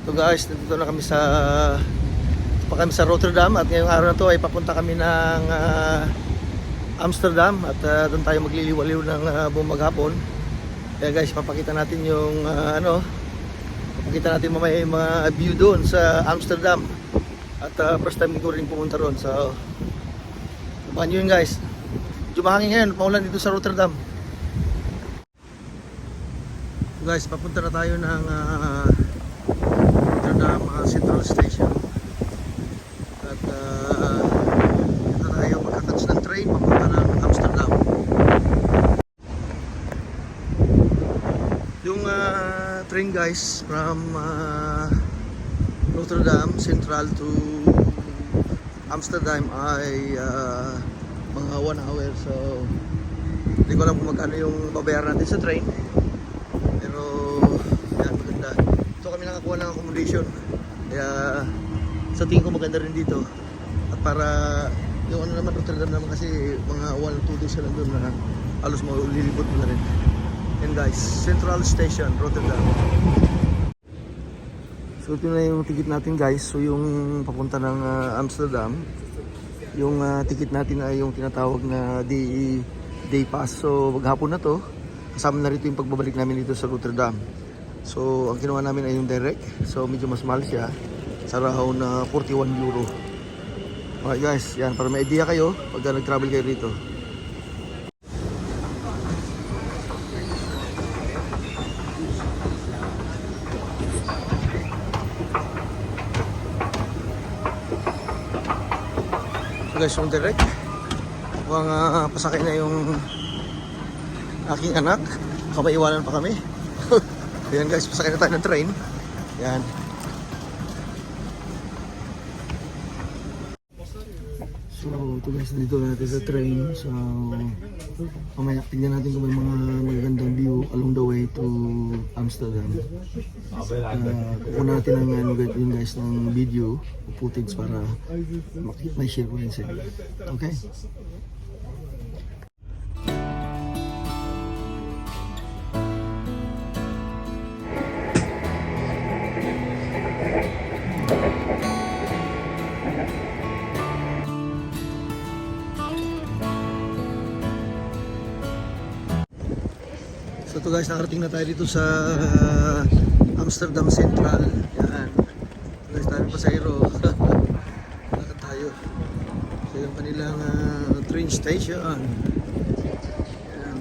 So guys, dito na kami sa Rotterdam at ngayong araw na to ay papunta kami ng Amsterdam at doon tayo magliliwaliw ng buong maghapon. Kaya guys, papakita natin yung papakita natin mamaya yung mga view doon sa Amsterdam. At first time ko rin pumunta roon. So, abangan nyo yun guys. Medyo mahangin ngayon, paulan dito sa Rotterdam. So guys, papunta na tayo ng Rotterdam Central Station. At dito tayo magkakats ng train papunta ng Amsterdam. Yung train guys from Rotterdam Central to Amsterdam ay mga 1 hour. So hindi ko alam kung magkano yung babayaran natin sa train, pero yan, maganda. Ito kami nakakuha ng accommodation, kaya sa tingin ko maganda rin dito. At para yung naman Rotterdam naman kasi mga 1 or 2 days lang doon na halos maulilibot mo na rin. And guys, Central Station, Rotterdam. So ito na yung ticket natin guys. So yung papunta ng Amsterdam, yung ticket natin ay yung tinatawag na day pass. So maghapon na to, kasama na rito yung pagbabalik namin dito sa Rotterdam. So ang kinuha namin ay yung direct. So medyo mas mahal siya, sa around 41 euro. Okay guys, yan, para may idea kayo pag nag-travel kayo dito. So guys, yung direct, mukhang pasakay na yung aking anak. Baka maiwanan pa kami. Ayan guys, pasakay na tayo ng train. Yan. So ito guys, dito natin sa train. So mamaya tingnan natin kung may mga magagandang view along the way to Amsterdam. Kukuha natin ng yun guys, ng video footage para may share ko rin sa inyo. Okay? So ito guys, nakarating na tayo dito sa Amsterdam Central. Yan. Guys, tayo pasahero. Lakad tayo. So yung kanilang train station. Yan.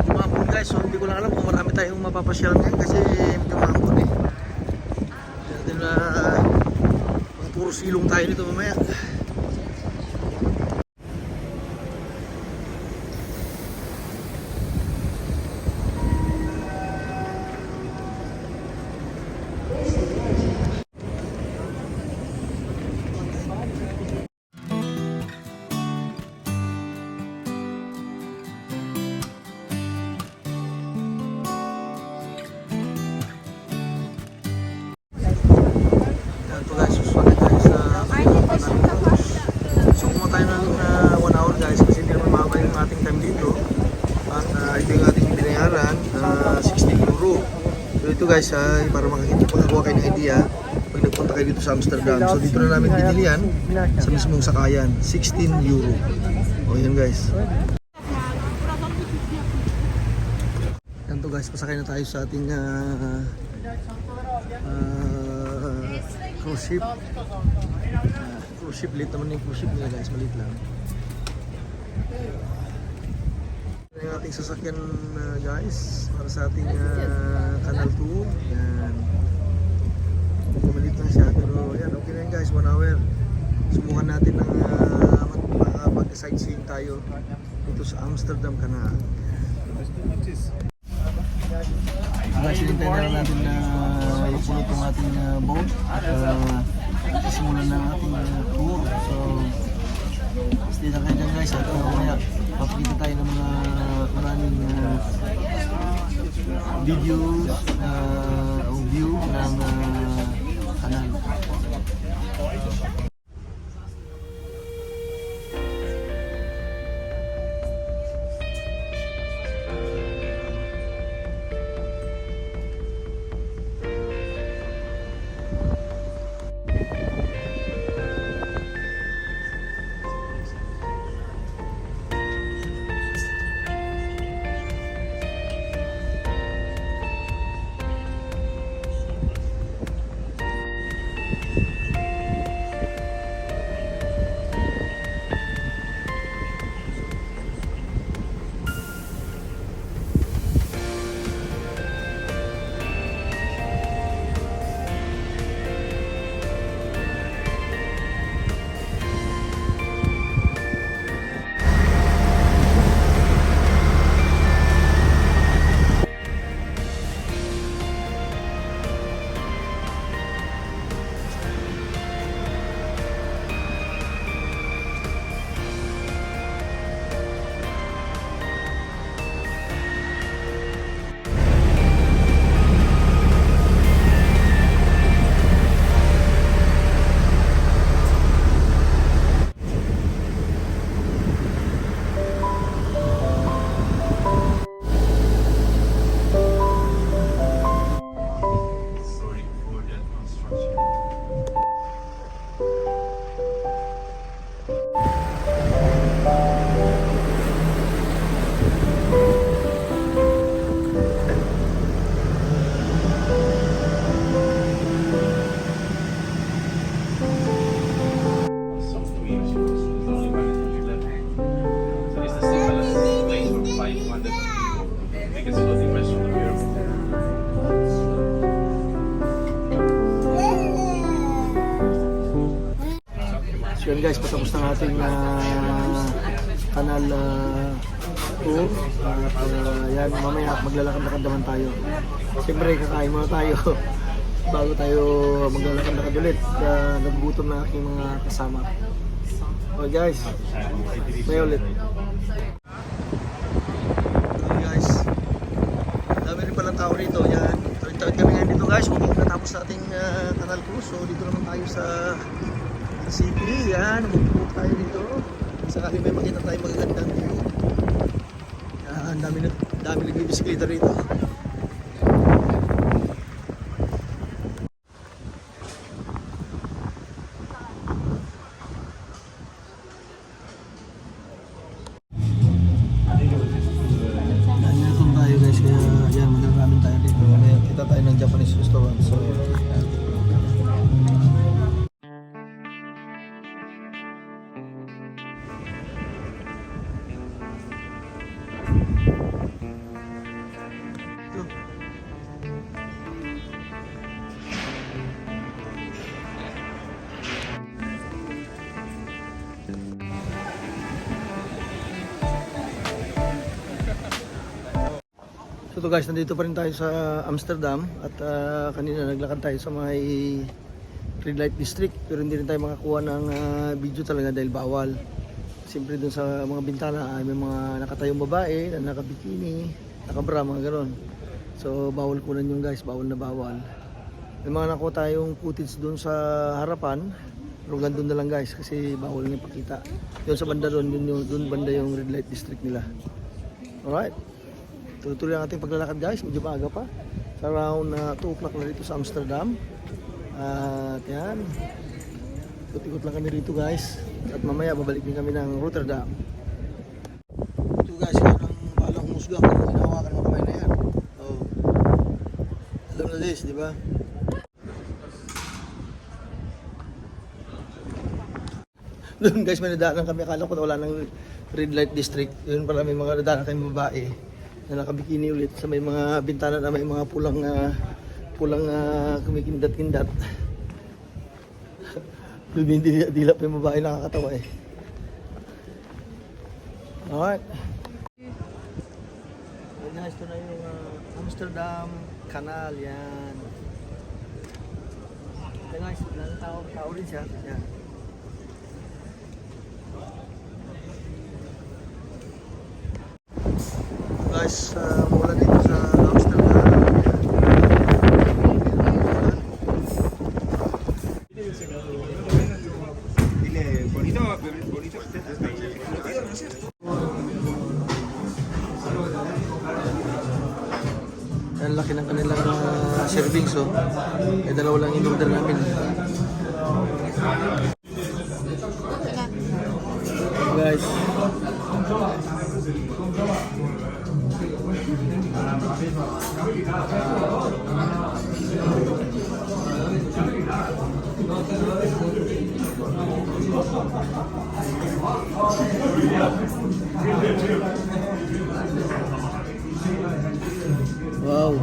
Tumapon guys, so hindi ko lang alam kung marami tayong mapapasyal ngayon kasi tumapon eh. Yan na mga puro silong tayo dito mamaya. Ito yung ating binayaran, 60 euro. So ito guys, para makakuha kayo ng idea pag nagpunta kayo dito sa Amsterdam. So dito na namin binili yan sa mismong sakayan, 16 euro. O yan guys. Yan to guys, pasakay na tayo sa ating cruise ship. Cruise ship, liit naman yung cruise ship nila guys, maliit lang. Yung ating sasakyan guys, para sa ating Canal 2. Yan. Maliit lang siya, pero yan, okay na yun guys, 1 hour. Subukan natin ng mag-sightseeing tayo dito sa Amsterdam Canal. Guys, hinintay na lang natin na ipulot yung ating boat at simulan na ating tour. So stay na kayo dyan guys, at mamaya papakita tayo ng mga maraming videos o view ng kanal. biggest floating restaurant of Europe. So yun guys, patapos na ating kanal tour. At yan, mamaya maglalakad-lakad naman tayo. Siyempre, kakain muna tayo bago tayo maglalakad-lakad ulit. Nagugutom na aking mga kasama. Okay guys, may ulit. Okay guys, dami rin palang tao rito. Yan, tawid-tawid kami ngayon dito guys. Kung natapos sa ating kanal tour. So dito naman tayo sa city. Yan, mag-book tayo dito. Sakali may makita tayo magagandang view. Yan, dami nagbibisikleta rito. Nandito tayo guys, kaya yan, magagamin tayo dito. Kaya kita tayo ng Japanese restaurant. So, so to guys, nandito pa rin tayo sa Amsterdam at kanina naglakad tayo sa may red light district pero hindi rin tayo makakuha ng video talaga dahil bawal. Siyempre dun sa mga bintana ay may mga nakatayong babae na nakabikini, nakabra, mga ganon. So bawal kunan yung guys, bawal na bawal. May mga nakuha tayong footage dun sa harapan pero gandun na lang guys kasi bawal na ipakita. Yun sa banda dun, dun banda yung red light district nila. Alright. Tuloy ang ating paglalakad guys, medyo maaga pa. Sa around 2 o'clock na dito sa Amsterdam. At yan, ikot-ikot lang kami rito guys. At mamaya babalik din kami ng Rotterdam. Ito guys, yan ang balang humusga kung hinahawakan mo kamay na yan. Oh. Alam na this, di ba? Doon guys, may nadaanan kami. Akala ko wala ng red light district. Doon pala may mga nadaanan kami babae na nakabikini ulit sa may mga bintana na may mga pulang kumikindat-kindat. Dila pa yung babae, nakakatawa eh. Alright. So guys, ito na yung Amsterdam Canal, yan. Okay guys, ilang tao rin siya. Yan. Guys, mula dito sa Amsterdam. Bonito. Ang laki ng kanilang servings, oh. Eh, dalawa lang in order namin. Guys. Wow.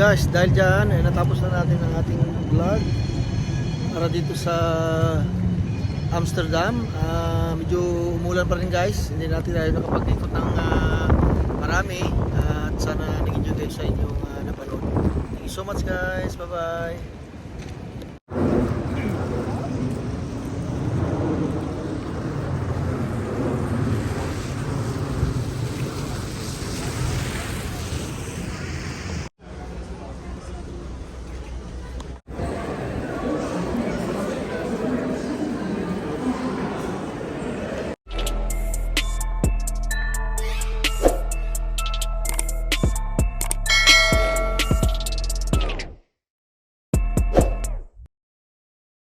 Guys, dahil dyan ay natapos na natin ang ating vlog para dito sa Amsterdam. Medyo umulan pa rin guys, hindi natin tayo nakapag-ikot ng marami at sana nag-enjoy kayo sa inyong napanood. Thank you so much guys, bye bye.